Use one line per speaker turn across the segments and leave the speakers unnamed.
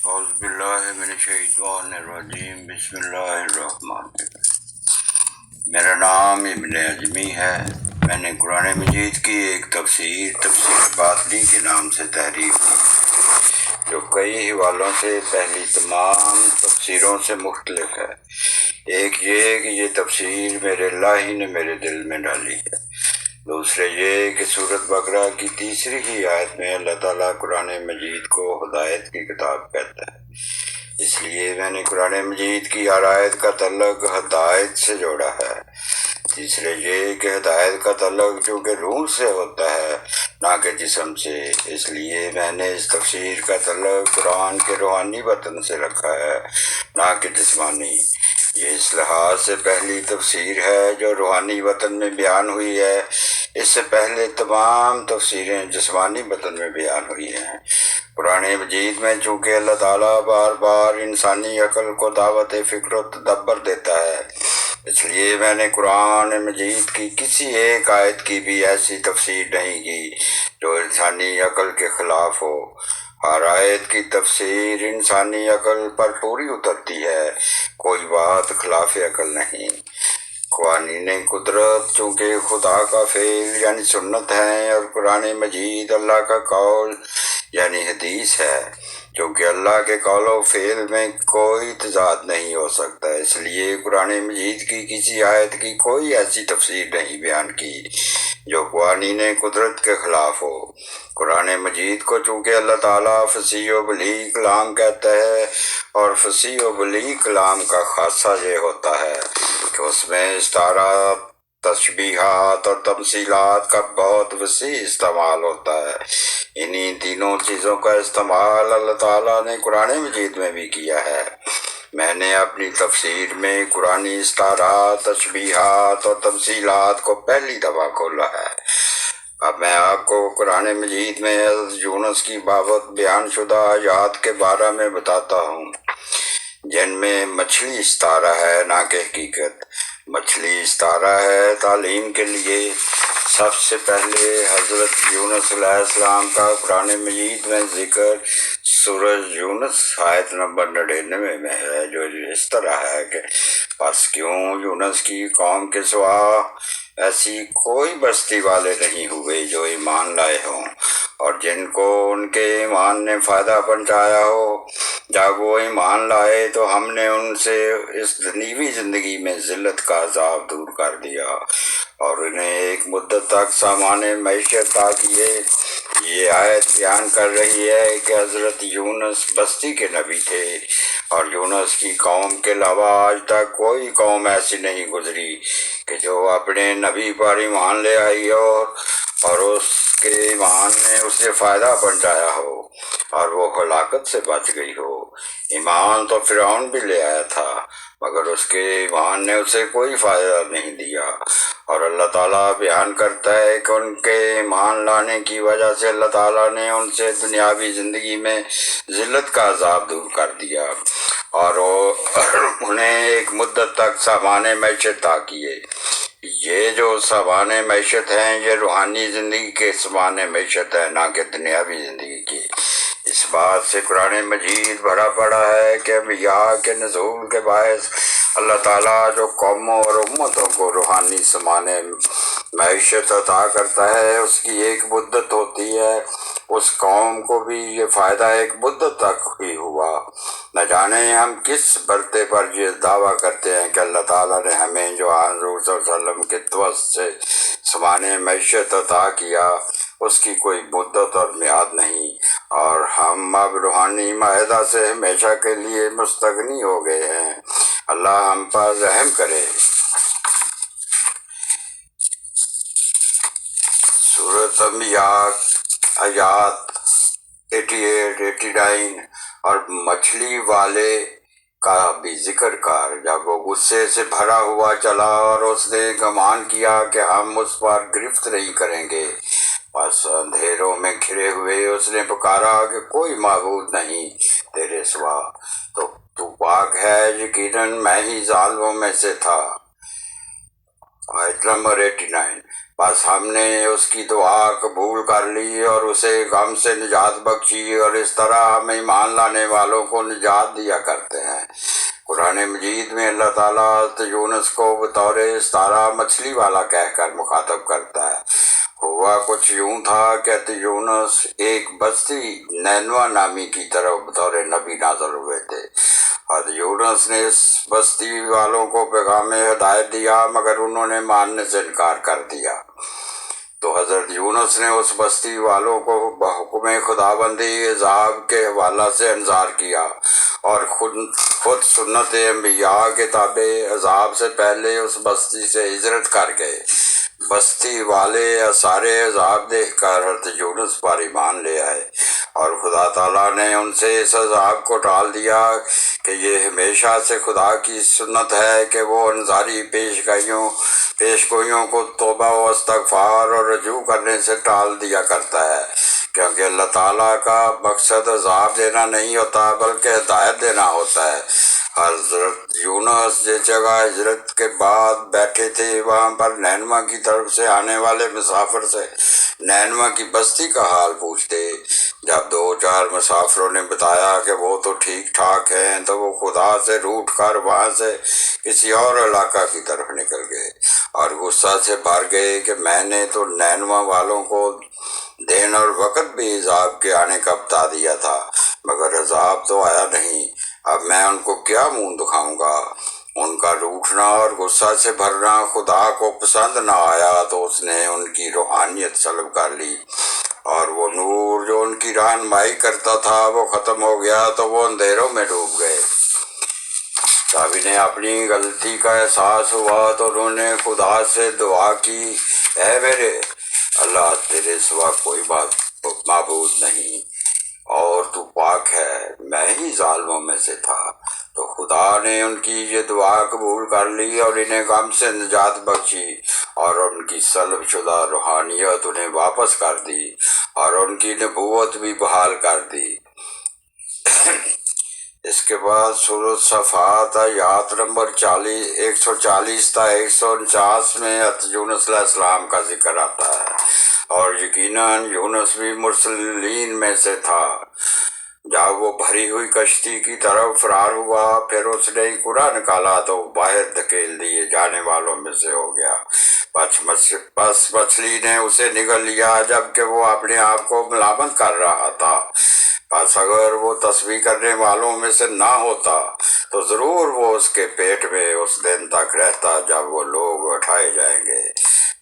اعوذ باللہ من الشیطان الرجیم بسم اللہ الرحمن الرحیم۔ میرا نام ابن اعظمی ہے۔ میں نے قرآن مجید کی ایک تفسیر باطنی کے نام سے تحریر کی، جو کئی حوالوں سے پہلی تمام تفسیروں سے مختلف ہے۔ ایک یہ کہ یہ تفسیر میرے اللہ ہی نے میرے دل میں ڈالی ہے۔ دوسرے یہ کہ سورۃ بقرہ کی تیسری ہی آیت میں اللہ تعالیٰ قرآن مجید کو ہدایت کی کتاب کہتا ہے، اس لیے میں نے قرآن مجید کی ہر آیت کا تعلق ہدایت سے جوڑا ہے۔ تیسرے یہ کہ ہدایت کا تعلق چونکہ روح سے ہوتا ہے نہ کہ جسم سے، اس لیے میں نے اس تفسیر کا تعلق قرآن کے روحانی وطن سے رکھا ہے نہ کہ جسمانی۔ یہ اس لحاظ سے پہلی تفسیر ہے جو روحانی وطن میں بیان ہوئی ہے۔ اس سے پہلے تمام تفسیریں جسمانی وطن میں بیان ہوئی ہیں۔ قرآن مجید میں چونکہ اللہ تعالیٰ بار بار انسانی عقل کو دعوت فکر و تدبر دیتا ہے، اس لیے میں نے قرآن مجید کی کسی ایک آیت کی بھی ایسی تفسیر نہیں کی جو انسانی عقل کے خلاف ہو۔ ہر آیت کی تفسیر انسانی عقل پر پوری اترتی ہے، کوئی بات خلاف عقل نہیں۔ قوانین قدرت چونکہ خدا کا فعل یعنی سنت ہیں، اور قرآن مجید اللہ کا قول یعنی حدیث ہے، چونکہ اللہ کے قول و فعل میں کوئی تضاد نہیں ہو سکتا، اس لیے قرآن مجید کی کسی آیت کی کوئی ایسی تفسیر نہیں بیان کی جو قوانین قدرت کے خلاف ہو۔ قرآن مجید کو چونکہ اللہ تعالیٰ فصیح و بلیغ کلام کہتا ہے، اور فصیح و بلیغ کلام کا خاصہ یہ ہوتا ہے کہ اس میں استعارات، تشبیہات اور تمثیلات کا بہت وسیع استعمال ہوتا ہے۔ انہی تینوں چیزوں کا استعمال اللہ تعالیٰ نے قرآن مجید میں بھی کیا ہے۔ میں نے اپنی تفسیر میں قرآنی استعارات، تشبیہات اور تمثیلات کو پہلی دفعہ کھولا ہے۔ اب میں آپ کو قرآن مجید میں حضرت یونس کی بابت بیان شدہ آیات کے بارے میں بتاتا ہوں، جن میں مچھلی استعارہ ہے نہ کہ حقیقت۔ مچھلی استعارہ ہے تعلیم کے لیے۔ سب سے پہلے حضرت یونس علیہ السلام کا قرآن مجید میں ذکر سورہ یونس آیت نمبر 99 میں ہے، جو اس طرح ہے کہ پس کیوں یونس کی قوم کے سوا ایسی کوئی بستی والے نہیں ہوئے جو ایمان لائے ہوں، اور جن کو ان کے ایمان نے فائدہ پہنچایا ہو۔ جب وہ ایمان لائے تو ہم نے ان سے اس دنیوی زندگی میں ذلت کا عذاب دور کر دیا، اور انہیں ایک مدت تک سامان معیشت عطا کیے۔ یہ آیت بیان کر رہی ہے کہ حضرت یونس بستی کے نبی تھے، اور یونس کی قوم کے علاوہ آج تک کوئی قوم ایسی نہیں گزری کہ جو اپنے نبی پر ایمان لے آئی ہو اور اس کے ایمان نے اسے فائدہ پہنچایا ہو اور وہ ہلاکت سے بچ گئی ہو۔ ایمان تو فرعون بھی لے آیا تھا، مگر اس کے ایمان نے اسے کوئی فائدہ نہیں دیا، اور اللہ تعالیٰ بیان کرتا ہے کہ ان کے ایمان لانے کی وجہ سے اللہ تعالیٰ نے ان سے دنیاوی زندگی میں ذلت کا عذاب دور کر دیا، اور انہیں ایک مدت تک سامان معیشت عطا کیے۔ یہ جو سامان معیشت ہیں یہ روحانی زندگی کے سامان معیشت ہے، نہ کہ دنیاوی زندگی کی۔ اس بات سے قرآن مجید بھرا پڑا ہے کہ انبیاء کے نزول کے باعث اللہ تعالیٰ جو قوموں اور امتوں کو روحانی سامان معیشت عطا کرتا ہے اس کی ایک مدت ہوتی ہے۔ اس قوم کو بھی یہ فائدہ ایک مدت تک ہی ہوا۔ نہ جانے ہم کس برتے پر یہ دعویٰ کرتے ہیں کہ اللہ تعالیٰ نے ہمیں جو حضور صلی اللہ علیہ وسلم کے توسط سے سامان معیشت عطا کیا اس کی کوئی مدت اور میعاد نہیں، اور ہم اب روحانی معاہدہ سے ہمیشہ کے لیے مستغنی ہو گئے ہیں۔ اللہ ہم پر رحم کرے۔ سورۃ انبیاء آیات 88 89 اور مچھلی والے کا بھی ذکر کر، جب وہ غصے سے بھرا ہوا چلا اور اس نے گمان کیا کہ ہم اس پر گرفت نہیں کریں گے، بس اندھیروں میں گھرے ہوئے اس نے پکارا کہ کوئی معبود نہیں تیرے سوا، تو پاک ہے، یقیناً میں ہی ظالموں میں سے تھا۔ آیت نمبر 89۔ بس ہم نے اس کی دعا قبول کر لی اور اسے غم سے نجات بخشی، اور اس طرح ہم ایمان لانے والوں کو نجات دیا کرتے ہیں۔ قرآن مجید میں اللہ تعالیٰ حضرت یونس کو بطور ستارہ مچھلی والا کہہ کر مخاطب کرتا ہے۔ ہوا کچھ یوں تھا کہ حضرت یونس ایک بستی نینوا نامی کی طرف بطور نبی نازل ہوئے تھے۔ حضرت یونس نے اس بستی والوں کو پیغام ہدایت دیا، مگر انہوں نے ماننے سے انکار کر دیا۔ تو حضرت یونس نے اس بستی والوں کو بحکم خداوندی عذاب کے حوالہ سے انذار کیا، اور خود سنت انبیاء کے تابع عذاب سے پہلے اس بستی سے ہجرت کر گئے۔ بستی والے آثار عذاب دیکھ کر حضرت یونس پر ایمان لے آئے، اور خدا تعالیٰ نے ان سے اس عذاب کو ٹال دیا کہ یہ ہمیشہ سے خدا کی سنت ہے کہ وہ انذاری پیشگوئیوں کو توبہ و استغفار اور رجوع کرنے سے ٹال دیا کرتا ہے، کیونکہ اللہ تعالیٰ کا مقصد عذاب دینا نہیں ہوتا بلکہ ہدایت دینا ہوتا ہے۔ حضرت یونس جس جگہ ہجرت کے بعد بیٹھے تھے، وہاں پر نینوا کی طرف سے آنے والے مسافر سے نینوا کی بستی کا حال پوچھتے۔ جب 2-4 مسافروں نے بتایا کہ وہ تو ٹھیک ٹھاک ہیں، تو وہ خدا سے روٹھ کر وہاں سے کسی اور علاقہ کی طرف نکل گئے، اور غصہ سے بھر گئے کہ میں نے تو نینوا والوں کو دن اور وقت بھی عذاب کے آنے کا بتا دیا تھا، مگر عذاب تو آیا نہیں۔ اب میں ان کو کیا منہ دکھاؤں گا؟ ان کا روٹھنا اور غصہ سے بھرنا خدا کو پسند نہ آیا، تو اس نے ان کی روحانیت سلب کر لی، اور وہ نور جو ان کی رہنمائی کرتا تھا وہ ختم ہو گیا، تو وہ اندھیروں میں ڈوب گئے۔ جب انہیں اپنی غلطی کا احساس ہوا تو انہوں نے خدا سے دعا کی، اے میرے اللہ، تیرے سوا کوئی معبود نہیں، اور تو پاک ہے، میں ہی ظالموں میں سے تھا۔ تو خدا نے ان کی یہ دعا قبول کر لی اور انہیں غم سے نجات بخشی، اور ان کی سلب شدہ روحانیت انہیں واپس کر دی، اور ان کی نبوت بھی بحال کر دی۔ اس کے بعد سورۃ صفات آیات نمبر 140 تا 149 میں حضرت یونس علیہ السلام کا ذکر آتا ہے، اور یقیناً یونس بھی مرسلین میں سے تھا۔ جب وہ بھری ہوئی کشتی کی طرف فرار ہوا، پھر اس نے کوڑا نکالا تو باہر دھکیل دیے جانے والوں میں سے ہو گیا۔ بس مچھلی نے اسے نگل لیا جبکہ وہ اپنے آپ کو ملامت کر رہا تھا۔ بس اگر وہ تسبیح کرنے والوں میں سے نہ ہوتا تو ضرور وہ اس کے پیٹ میں اس دن تک رہتا جب وہ لوگ اٹھائے جائیں گے۔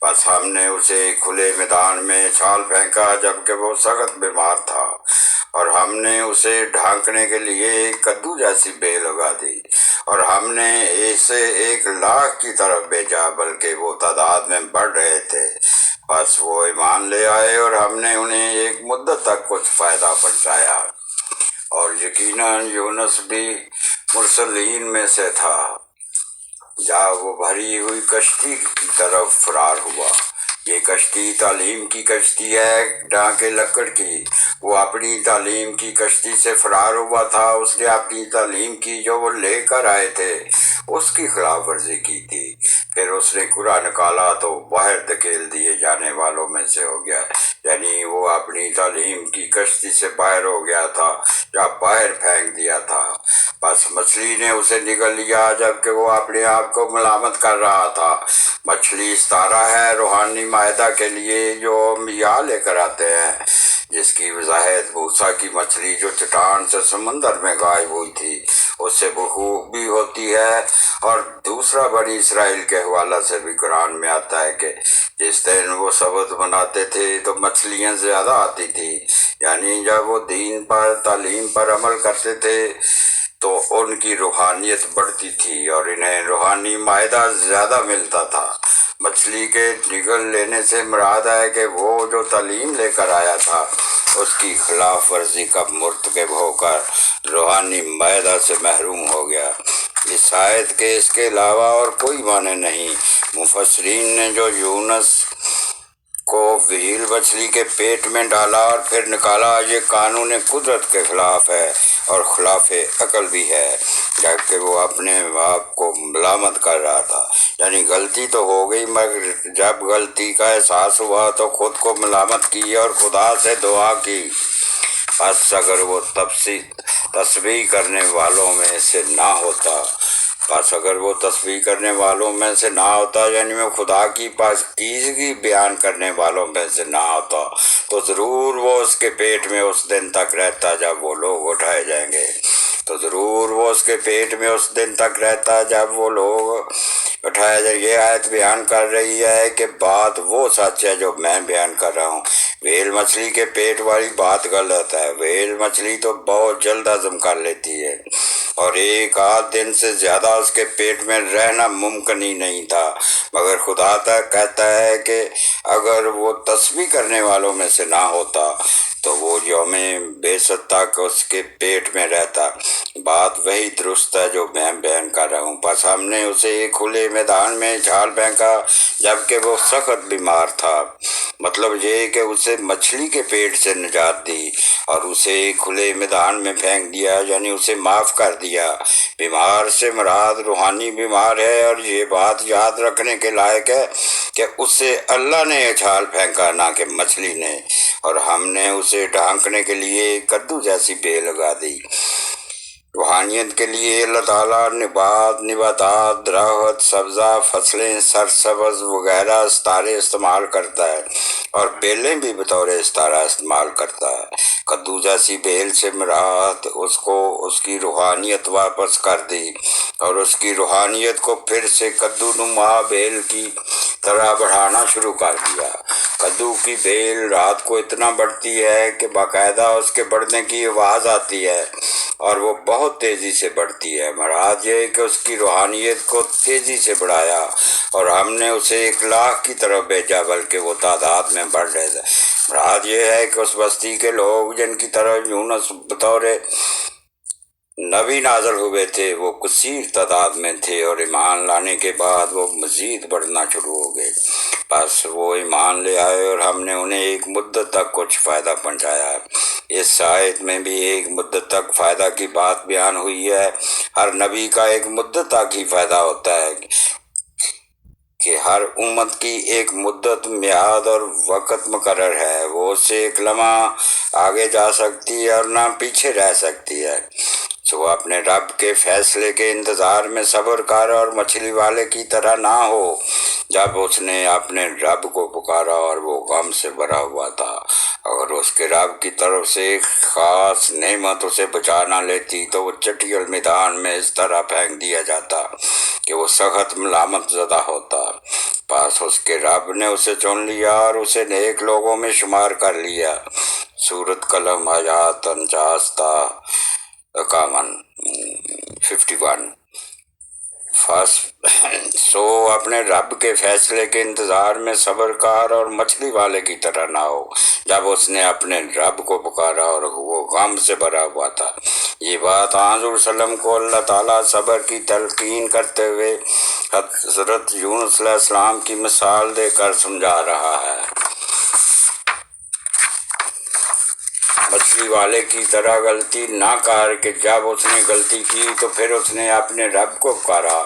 بس ہم نے اسے کھلے میدان میں چھال پھینکا جبکہ وہ سخت بیمار تھا، اور ہم نے اسے ڈھانکنے کے لیے ایک کدو جیسی بے لگا دی، اور ہم نے اسے 1,00,000 کی طرف بھیجا، بلکہ وہ تعداد میں بڑھ رہے تھے۔ بس وہ ایمان لے آئے، اور ہم نے انہیں ایک مدت تک کچھ فائدہ پہنچایا، اور یقیناً یونس بھی مرسلین میں سے تھا۔ جب وہ بھری ہوئی کشتی کی طرف فرار ہوا، یہ کشتی تعلیم کی کشتی ہے، ڈانکے لکڑ کی۔ وہ اپنی تعلیم کی کشتی سے فرار ہوا تھا، اس نے اپنی تعلیم کی جو وہ لے کر آئے تھے اس کی خلاف ورزی کی تھی۔ پھر اس نے کوڑا نکالا تو باہر دھکیل دیے جانے والوں میں سے ہو گیا، یعنی وہ اپنی تعلیم کی کشتی سے باہر ہو گیا تھا یا باہر پھینک دیا تھا۔ بس مچھلی نے اسے نگل لیا جبکہ وہ اپنے آپ کو ملامت کر رہا تھا۔ مچھلی ستارہ ہے روحانی معاہدہ کے لیے جو انبیاء لے کر آتے ہیں، جس کی وضاحت موسیٰ کی مچھلی جو چٹان سے سمندر میں غائب ہوئی تھی اس سے بخوبی ہوتی ہے۔ اور دوسرا بنی اسرائیل کے حوالہ سے بھی قرآن میں آتا ہے کہ جس دن وہ سبت مناتے تھے تو مچھلیاں زیادہ آتی تھی، یعنی جب وہ دین پر تعلیم پر عمل کرتے تھے تو ان کی روحانیت بڑھتی تھی اور انہیں روحانی معاہدہ زیادہ ملتا تھا۔ مچھلی کے نگل لینے سے مراد ہے کہ وہ جو تعلیم لے کر آیا تھا اس کی خلاف ورزی کا مرتکب ہو کر روحانی معاہدہ سے محروم ہو گیا۔ اس آیت کے اس کے علاوہ اور کوئی معنی نہیں۔ مفسرین نے جو یونس کو وہیل مچھلی کے پیٹ میں ڈالا اور پھر نکالا، یہ قانون قدرت کے خلاف ہے اور خلاف عقل بھی ہے، جبکہ وہ اپنے باپ کو ملامت کر رہا تھا۔ یعنی غلطی تو ہو گئی، مگر جب غلطی کا احساس ہوا تو خود کو ملامت کی اور خدا سے دعا کی۔ بس اگر وہ تسبیح کرنے والوں میں سے نہ ہوتا، یعنی وہ خدا کی پاکیزگی بیان کرنے والوں میں سے نہ ہوتا، تو ضرور وہ اس کے پیٹ میں اس دن تک رہتا جب وہ لوگ اٹھائے جائیں گے۔ یہ آیت بیان کر رہی ہے کہ بات وہ سچ ہے جو میں بیان کر رہا ہوں۔ ویل مچھلی کے پیٹ والی بات غلط ہے۔ ویل مچھلی تو بہت جلد ہضم کر لیتی ہے اور ایک آدھ دن سے زیادہ اس کے پیٹ میں رہنا ممکن ہی نہیں تھا، مگر خدا کہتا ہے کہ اگر وہ تسبیح کرنے والوں میں سے نہ ہوتا تو وہ یوم بعثت تک اس کے پیٹ میں رہتا۔ بات وہی درست ہے جو میں بیان کر رہا ہوں۔ بس ہم نے اسے ایک کھلے میدان میں جھال پھینکا جبکہ وہ سخت بیمار تھا۔ مطلب یہ کہ اسے مچھلی کے پیٹ سے نجات دی اور اسے ایک کھلے میدان میں پھینک دیا، یعنی اسے معاف کر دیا۔ بیمار سے مراد روحانی بیمار ہے، اور یہ بات یاد رکھنے کے لائق ہے کہ اسے اللہ نے جھال پھینکا، نہ کہ مچھلی نے، اور ہم نے اسے ڈھانکنے کے لیے کدو جیسی بے لگا دی۔ روحانیت کے لیے اللہ تعالیٰ نباتات، درخت، سبزہ، فصلیں، سرسبز وغیرہ ستارے استعمال کرتا ہے، اور بیلیں بھی بطور ستارہ استعمال کرتا ہے۔ کدو جیسی بیل سے مراد اس کو اس کی روحانیت واپس کر دی اور اس کی روحانیت کو پھر سے کدو نما بیل کی طرح بڑھانا شروع کر دیا۔ کدو کی بیل رات کو اتنا بڑھتی ہے کہ باقاعدہ اس کے بڑھنے کی آواز آتی ہے اور وہ بہت تیزی سے بڑھتی ہے۔ مراد یہ ہے کہ اس کی روحانیت کو تیزی سے بڑھایا اور ہم نے اسے 1,00,000 کی طرف بھیجا، بلکہ وہ تعداد میں بڑھ رہے تھے۔ مراد یہ ہے کہ اس بستی کے لوگ جن کی طرف یونس بطور نبی نازل ہوئے تھے وہ کثیر تعداد میں تھے، اور ایمان لانے کے بعد وہ مزید بڑھنا شروع ہو گئے۔ بس وہ ایمان لے آئے اور ہم نے انہیں ایک مدت تک کچھ فائدہ پہنچایا۔ اس آیت میں بھی ایک مدت تک فائدہ کی بات بیان ہوئی ہے۔ ہر نبی کا ایک مدت تک ہی فائدہ ہوتا ہے کہ ہر امت کی ایک مدت، میعاد اور وقت مقرر ہے۔ وہ اسے ایک لمحہ آگے جا سکتی ہے اور نہ پیچھے رہ سکتی ہے۔ سو اپنے رب کے فیصلے کے انتظار میں صبر کر اور مچھلی والے کی طرح نہ ہو۔ جب اس نے اپنے رب کو پکارا اور وہ غم سے بھرا ہوا تھا، اگر اس کے رب کی طرف سے ایک خاص نعمت اسے بچا نہ لیتی تو وہ چٹیل میدان میں اس طرح پھینک دیا جاتا کہ وہ سخت ملامت زدہ ہوتا۔ پس اس کے رب نے اسے چن لیا اور اسے نیک لوگوں میں شمار کر لیا۔ سورۃ قلم آیات 49 تا 51۔ سو اپنے رب کے فیصلے کے انتظار میں صبر کار اور مچھلی والے کی طرح نہ ہو۔ جب اس نے اپنے رب کو پکارا اور وہ غم سے بھرا ہوا تھا۔ یہ بات حضور صلی اللہ علیہ وسلم کو اللہ تعالیٰ صبر کی تلقین کرتے ہوئے حضرت یونس علیہ السلام کی مثال دے کر سمجھا رہا ہے۔ مچھلی والے کی طرح غلطی نہ کر کہ جب اس نے غلطی کی تو پھر اس نے اپنے رب کو پکارا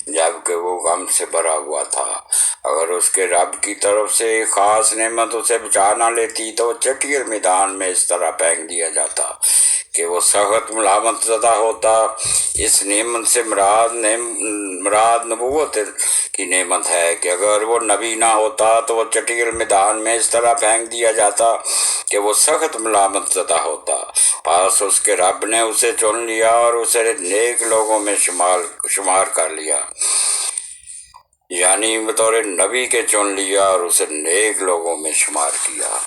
جبکہ وہ غم سے بھرا ہوا تھا۔ اگر اس کے رب کی طرف سے ایک خاص نعمت اسے بچا نہ لیتی تو وہ چٹیل میدان میں اس طرح پھینک دیا جاتا کہ وہ سخت ملامت زدہ ہوتا۔ اس نعمت سے مراد نبوت کی نعمت ہے کہ اگر وہ نبی نہ ہوتا تو وہ چٹیل میدان میں اس طرح پھینک دیا جاتا کہ وہ سخت ملامت زدہ ہوتا۔ پس اس کے رب نے اسے چن لیا اور اسے نیک لوگوں میں شمار کر لیا، یعنی بطور نبی کے چن لیا اور اسے نیک لوگوں میں شمار کیا۔